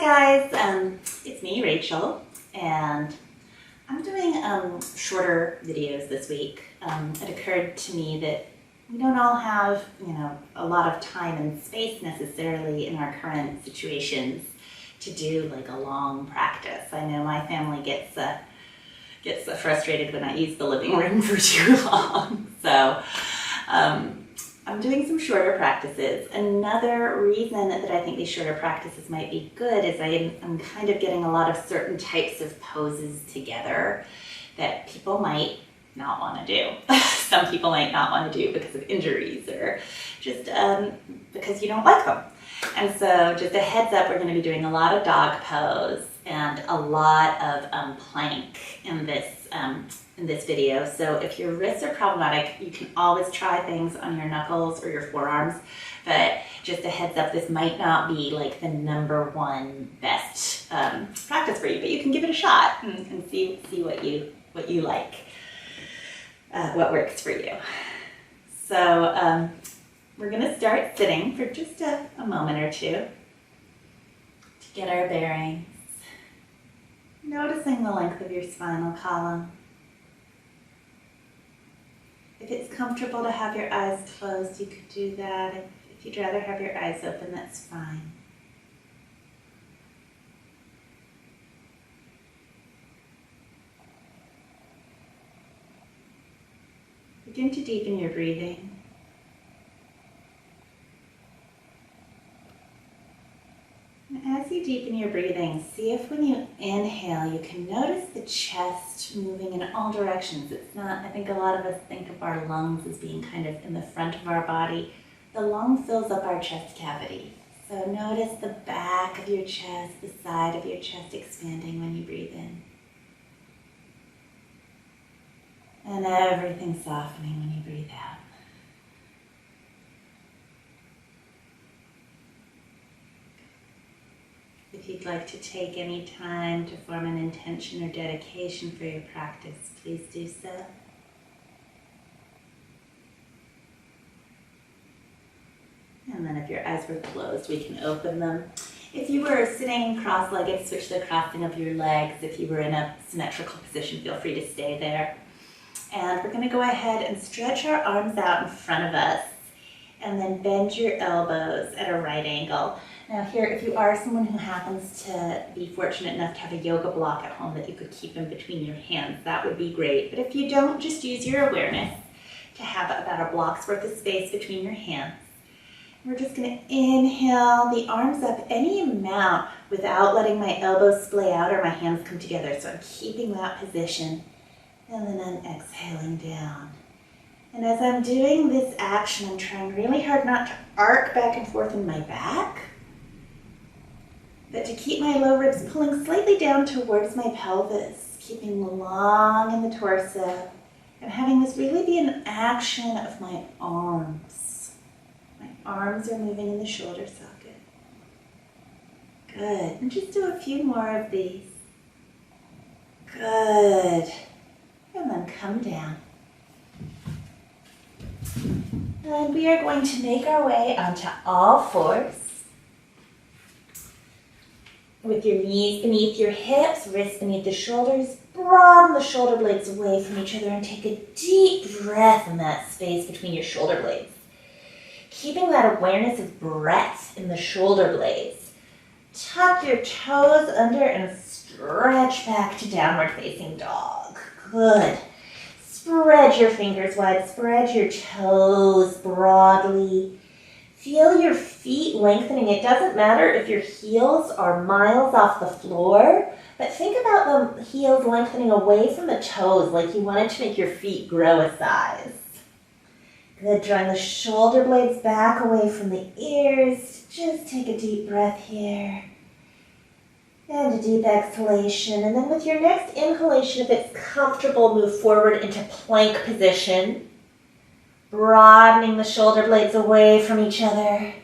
guys, it's me, Rachel, and I'm doing shorter videos this week. It occurred to me that we don't all have, a lot of time and space necessarily in our current situations to do like a long practice. I know my family gets frustrated when I use the living room for too long. So I'm doing some shorter practices. Another reason that I think these shorter practices might be good is I'm kind of getting a lot of certain types of poses together that people might not want to do. Some people might not want to do because of injuries or just because you don't like them. And so just a heads up, we're going to be doing a lot of dog pose and a lot of plank in this video. So if your wrists are problematic, you can always try things on your knuckles or your forearms, but just a heads up, this might not be like the #1 best practice for you, but you can give it a shot and see what you like, what works for you. So we're gonna start sitting for just a moment or two to get our bearings. Noticing the length of your spinal column. If it's comfortable to have your eyes closed, you could do that. If you'd rather have your eyes open, that's fine. Begin to deepen your breathing. As you deepen your breathing, see if when you inhale, you can notice the chest moving in all directions. It's not, I think a lot of us think of our lungs as being kind of in the front of our body. The lung fills up our chest cavity. So notice the back of your chest, the side of your chest expanding when you breathe in. And everything softening when you breathe out. If you'd like to take any time to form an intention or dedication for your practice, please do so. And then if your eyes were closed, we can open them. If you were sitting cross-legged, switch the crossing of your legs. If you were in a symmetrical position, feel free to stay there. And we're going to go ahead and stretch our arms out in front of us and then bend your elbows at a right angle. Now here, if you are someone who happens to be fortunate enough to have a yoga block at home that you could keep in between your hands, that would be great. But if you don't, just use your awareness to have about a block's worth of space between your hands. We're just going to inhale the arms up any amount without letting my elbows splay out or my hands come together. So I'm keeping that position. And then I'm exhaling down. And as I'm doing this action, I'm trying really hard not to arc back and forth in my back, but to keep my low ribs pulling slightly down towards my pelvis, keeping long in the torso, and having this really be an action of my arms. My arms are moving in the shoulder socket. Good. And just do a few more of these. Good. And then come down. And we are going to make our way onto all fours. With your knees beneath your hips, wrists beneath the shoulders, broaden the shoulder blades away from each other and take a deep breath in that space between your shoulder blades. Keeping that awareness of breath in the shoulder blades. Tuck your toes under and stretch back to downward facing dog. Good. Spread your fingers wide, spread your toes broadly. Feel your feet lengthening. It doesn't matter if your heels are miles off the floor, but think about the heels lengthening away from the toes like you wanted to make your feet grow a size. Good, drawing the shoulder blades back away from the ears. Just take a deep breath here. And a deep exhalation. And then with your next inhalation, if it's comfortable, move forward into plank position. Broadening the shoulder blades away from each other.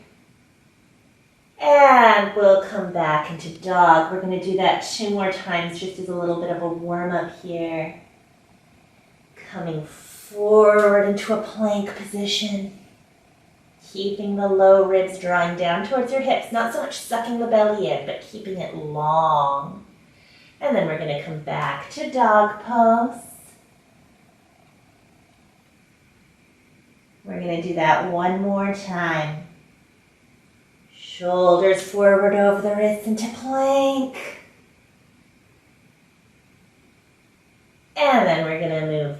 And we'll come back into dog. We're going to do that 2 more times just as a little bit of a warm-up here. Coming forward into a plank position. Keeping the low ribs drawing down towards your hips. Not so much sucking the belly in, but keeping it long. And then we're going to come back to dog pose. We're going to do that one more time. Shoulders forward over the wrists into plank. And then we're going to move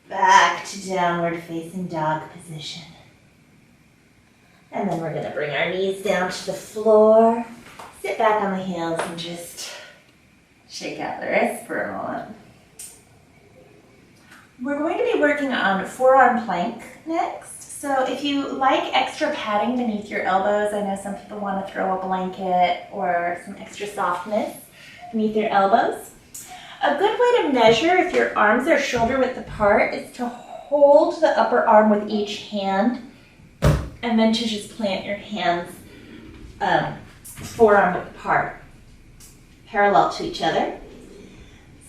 back to downward facing dog position. And then we're going to bring our knees down to the floor. Sit back on the heels and just shake out the wrists for a moment. We're going to be working on forearm plank next. So if you like extra padding beneath your elbows, I know some people want to throw a blanket or some extra softness beneath your elbows. A good way to measure if your arms are shoulder width apart is to hold the upper arm with each hand and then to just plant your hands forearm width apart, parallel to each other.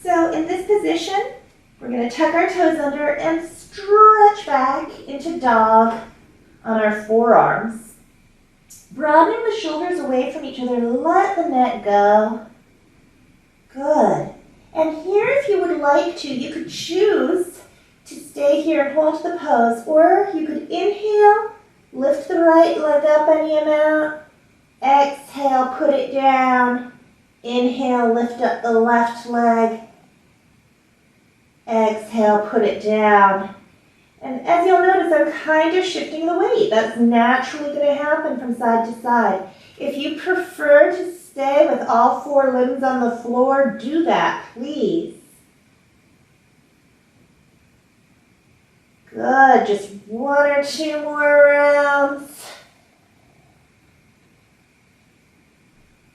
So in this position, we're going to tuck our toes under and stretch back into dog on our forearms. Broadening the shoulders away from each other, let the neck go. Good. And here, if you would like to, you could choose to stay here and hold the pose, or you could inhale, lift the right leg up any amount, exhale, put it down, inhale, lift up the left leg, exhale, put it down. And as you'll notice, I'm kind of shifting the weight. That's naturally going to happen from side to side. If you prefer to stay with all four limbs on the floor, do that, please. Good, just one or two more rounds.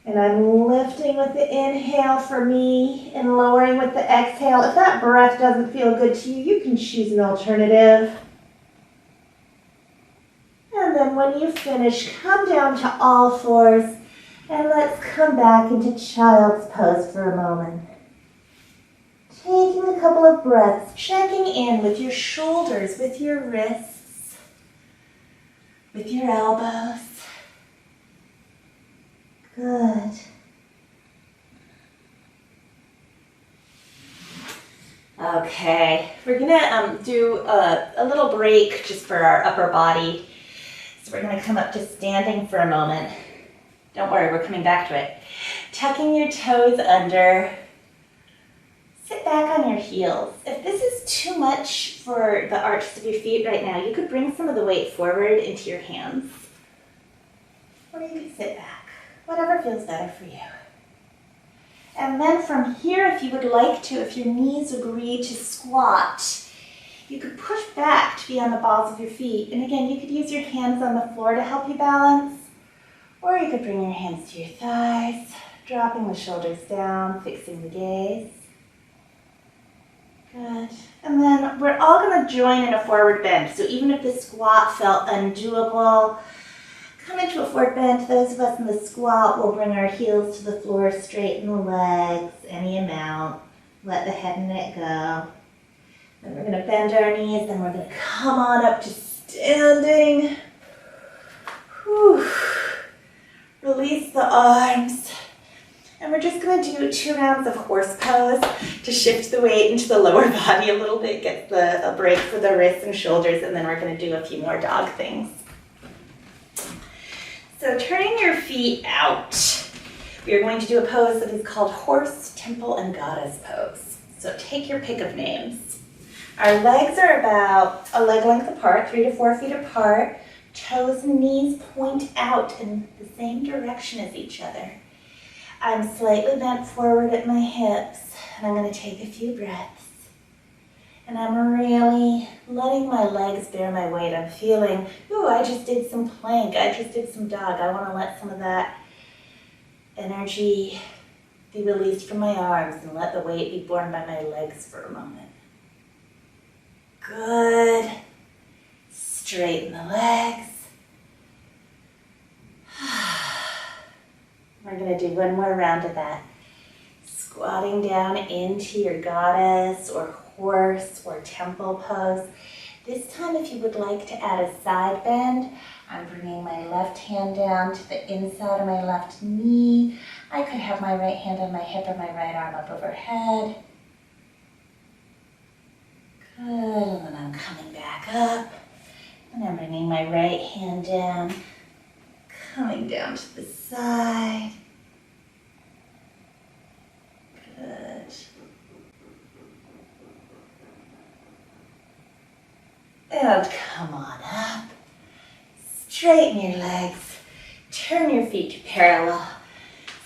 And I'm lifting with the inhale for me and lowering with the exhale. If that breath doesn't feel good to you, you can choose an alternative. And then when you finish, come down to all fours and let's come back into child's pose for a moment. Taking a couple of breaths, checking in with your shoulders, with your wrists, with your elbows. Good. Okay, we're gonna do a little break just for our upper body. So we're gonna come up to standing for a moment. Don't worry, we're coming back to it. Tucking your toes under. Sit back on your heels. If this is too much for the arches of your feet right now, you could bring some of the weight forward into your hands. Or you could sit back. Whatever feels better for you. And then from here, if you would like to, if your knees agree to squat, you could push back to be on the balls of your feet. And again, you could use your hands on the floor to help you balance. Or you could bring your hands to your thighs, dropping the shoulders down, fixing the gaze. Good. And then we're all going to join in a forward bend. So even if the squat felt undoable, come into a forward bend. Those of us in the squat will bring our heels to the floor, straighten the legs, any amount. Let the head and neck go. Then we're going to bend our knees, then we're going to come on up to standing. Whew. Release the arms. And we're just going to do 2 rounds of horse pose to shift the weight into the lower body a little bit, get a break for the wrists and shoulders, and then we're going to do a few more dog things. So turning your feet out, we are going to do a pose that is called horse, temple, and goddess pose. So take your pick of names. Our legs are about a leg length apart, 3 to 4 feet apart. Toes and knees point out in the same direction as each other. I'm slightly bent forward at my hips, and I'm going to take a few breaths. And I'm really letting my legs bear my weight. I'm feeling, ooh, I just did some plank. I just did some dog. I want to let some of that energy be released from my arms and let the weight be borne by my legs for a moment. Good. Straighten the legs. We're going to do one more round of that. Squatting down into your goddess or horse or temple pose. This time, if you would like to add a side bend, I'm bringing my left hand down to the inside of my left knee. I could have my right hand on my hip or my right arm up overhead. Good, and then I'm coming back up. And I'm bringing my right hand down, coming down to the side. Good. And come on up. Straighten your legs. Turn your feet to parallel.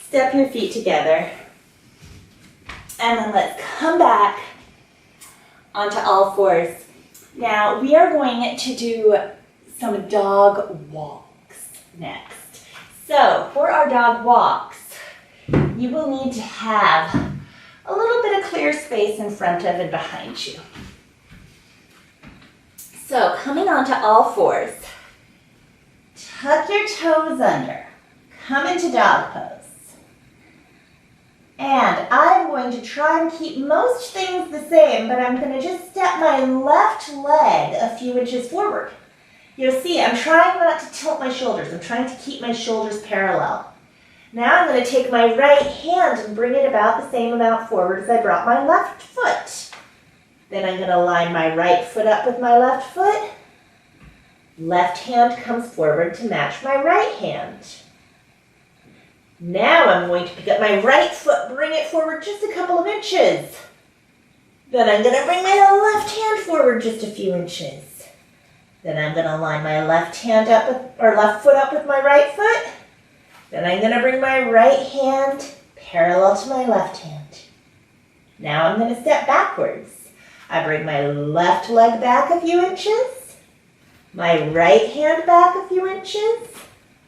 Step your feet together. And then let's come back onto all fours. Now we are going to do some dog walks next. So for our dog walks, you will need to have a little bit of clear space in front of and behind you. So coming onto all fours, tuck your toes under, come into dog pose. And I'm going to try and keep most things the same, but I'm going to just step my left leg a few inches forward. You'll see I'm trying not to tilt my shoulders. I'm trying to keep my shoulders parallel. Now I'm going to take my right hand and bring it about the same amount forward as I brought my left foot. Then I'm going to line my right foot up with my left foot. Left hand comes forward to match my right hand. Now I'm going to pick up my right foot, bring it forward just a couple of inches. Then I'm going to bring my left hand forward just a few inches. Then I'm going to line my left hand up with, or left foot up with my right foot. Then I'm going to bring my right hand parallel to my left hand. Now I'm going to step backwards. I bring my left leg back a few inches, my right hand back a few inches,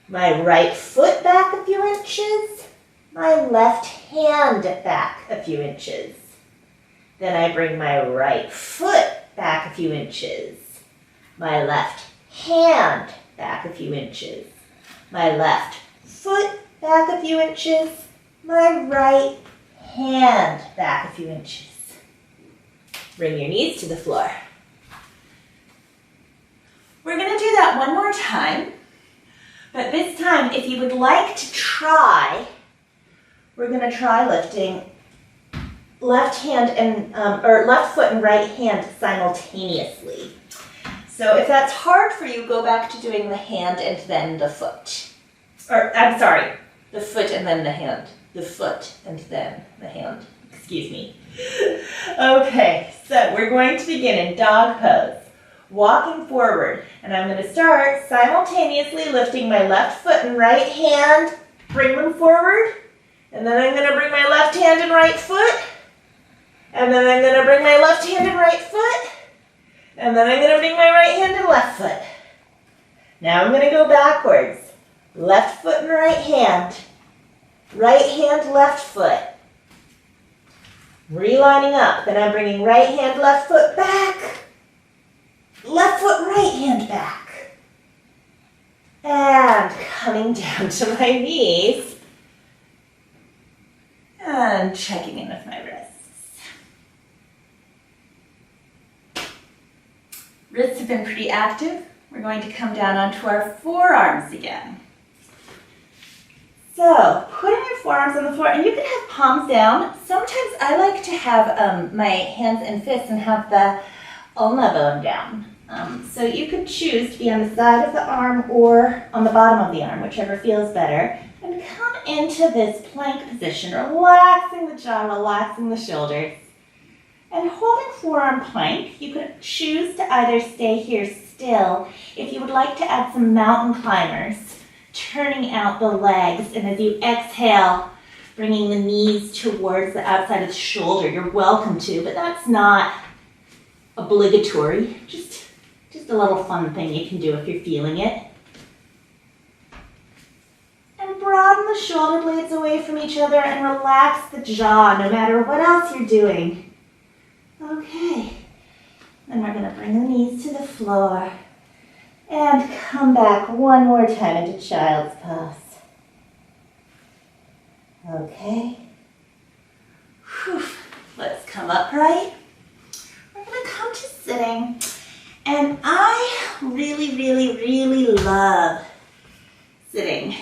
my right foot back a few inches, my left hand back a few inches. Then I bring my right foot back a few inches, my left hand back a few inches, my left foot back a few inches, my right hand back a few inches. Bring your knees to the floor. We're going to do that one more time. But this time, if you would like to try, we're going to try lifting left hand and or left foot and right hand simultaneously. So if that's hard for you, go back to doing the hand and then the foot. Or I'm sorry, the foot and then the hand. The foot and then the hand. Excuse me. Okay, so we're going to begin in dog pose. Walking forward, and I'm going to start simultaneously lifting my left foot and right hand, bring them forward, and then I'm going to bring my left hand and right foot, and then I'm going to bring my left hand and right foot, and then I'm going to bring my right hand and left foot. Now I'm going to go backwards, left foot and right hand, left foot, relining up, then I'm bringing right hand, left foot back, left foot, right hand back. And coming down to my knees. And checking in with my wrists. Wrists have been pretty active. We're going to come down onto our forearms again. So, putting your forearms on the floor, and you can have palms down. Sometimes I like to have my hands and fists and have the ulna bone down. So you could choose to be on the side of the arm or on the bottom of the arm, whichever feels better. And come into this plank position, relaxing the jaw, relaxing the shoulders. And holding forearm plank, you could choose to either stay here still. If you would like to add some mountain climbers, turning out the legs, and as you exhale, bringing the knees towards the outside of the shoulder, you're welcome to, but that's not obligatory. Just a little fun thing you can do if you're feeling it. And broaden the shoulder blades away from each other and relax the jaw no matter what else you're doing. Okay. Then we're going to bring the knees to the floor and come back one more time into child's pose. Okay. Whew. Let's come upright. We're going to come to sitting. And I really, really, really love sitting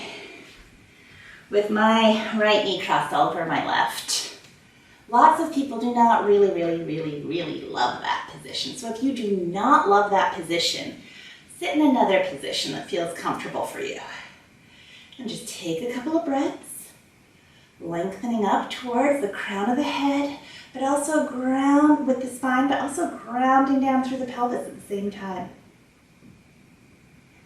with my right knee crossed over my left. Lots of people do not really, really, really, really love that position. So if you do not love that position, sit in another position that feels comfortable for you. And just take a couple of breaths, lengthening up towards the crown of the head, but also ground with the spine, but also grounding down through the pelvis at the same time.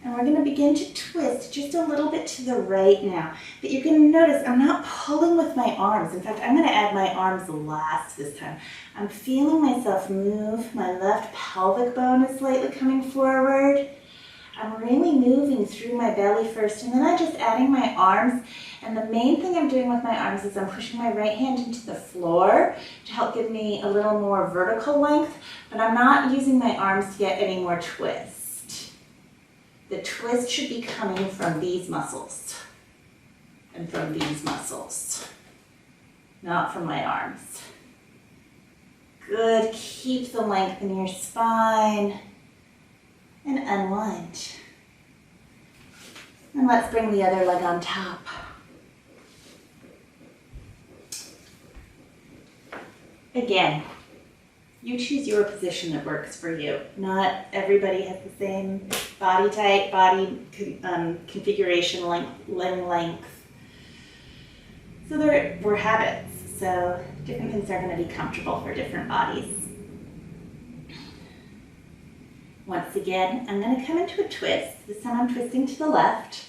And we're going to begin to twist just a little bit to the right now. But you're going to notice I'm not pulling with my arms. In fact, I'm going to add my arms last this time. I'm feeling myself move. My left pelvic bone is slightly coming forward. I'm really moving through my belly first, and then I'm just adding my arms. And the main thing I'm doing with my arms is I'm pushing my right hand into the floor to help give me a little more vertical length, but I'm not using my arms to get any more twist. The twist should be coming from these muscles and from these muscles, not from my arms. Good, keep the length in your spine. And unwind. And let's bring the other leg on top. Again, you choose your position that works for you. Not everybody has the same body type, body configuration, limb length. So we're habits. So different things are going to be comfortable for different bodies. Once again, I'm going to come into a twist. This time I'm twisting to the left.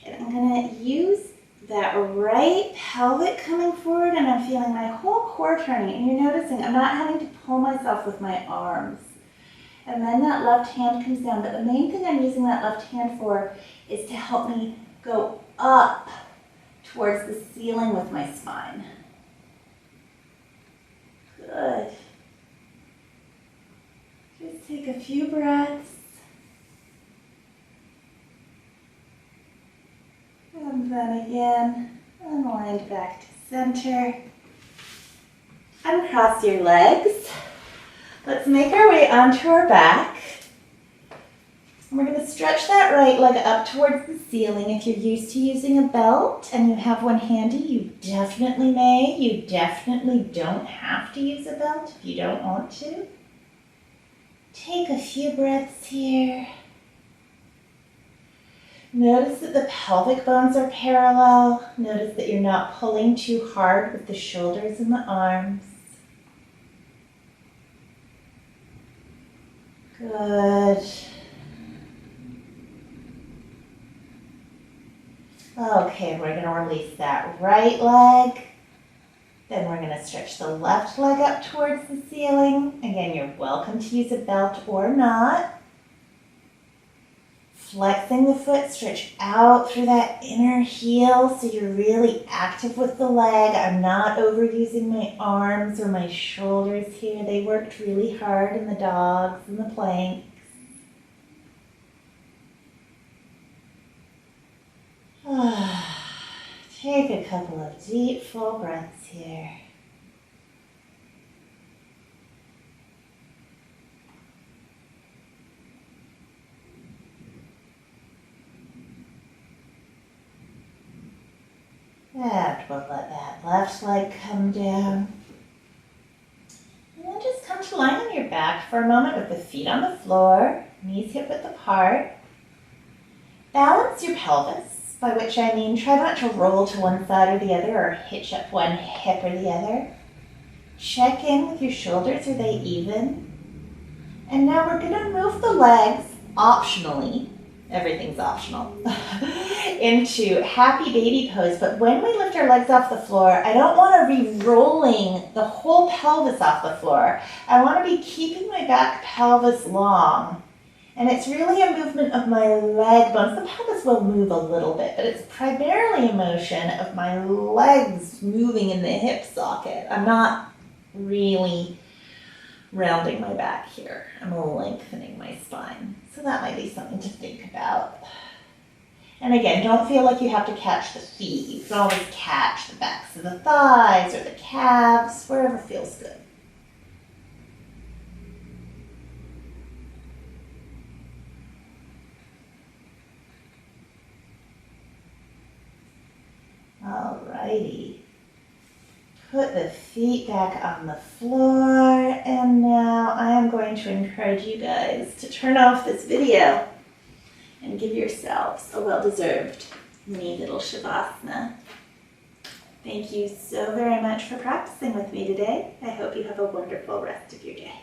And I'm going to use that right pelvic coming forward, and I'm feeling my whole core turning. And you're noticing I'm not having to pull myself with my arms. And then that left hand comes down. But the main thing I'm using that left hand for is to help me go up towards the ceiling with my spine. Good. Just take a few breaths. And then again, unwind back to center. Uncross your legs. Let's make our way onto our back. And we're going to stretch that right leg up towards the ceiling. If you're used to using a belt and you have one handy, you definitely may. You definitely don't have to use a belt if you don't want to. Take a few breaths here. Notice that the pelvic bones are parallel. Notice that you're not pulling too hard with the shoulders and the arms. Good. Okay, we're going to release that right leg. Then we're going to stretch the left leg up towards the ceiling. Again, you're welcome to use a belt or not. Flexing the foot, stretch out through that inner heel so you're really active with the leg. I'm not overusing my arms or my shoulders here. They worked really hard in the dogs and the planks. Take a couple of deep, full breaths here. And we'll let that left leg come down. And then just come to line on your back for a moment with the feet on the floor, knees hip-width apart. Balance your pelvis, by which I mean try not to roll to one side or the other or hitch up one hip or the other. Check in with your shoulders, are they even? And now we're going to move the legs optionally. Everything's optional, into happy baby pose. But when we lift our legs off the floor, I don't want to be rolling the whole pelvis off the floor. I want to be keeping my back pelvis long. And it's really a movement of my leg bones. The pelvis will move a little bit, but it's primarily a motion of my legs moving in the hip socket. I'm not really rounding my back here. I'm lengthening my spine. So that might be something to think about. And again, don't feel like you have to catch the feet. You can always catch the backs of the thighs or the calves, wherever feels good. Alrighty. Put the feet back on the floor, and now I am going to encourage you guys to turn off this video and give yourselves a well-deserved mini little Shavasana. Thank you so very much for practicing with me today. I hope you have a wonderful rest of your day.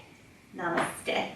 Namaste.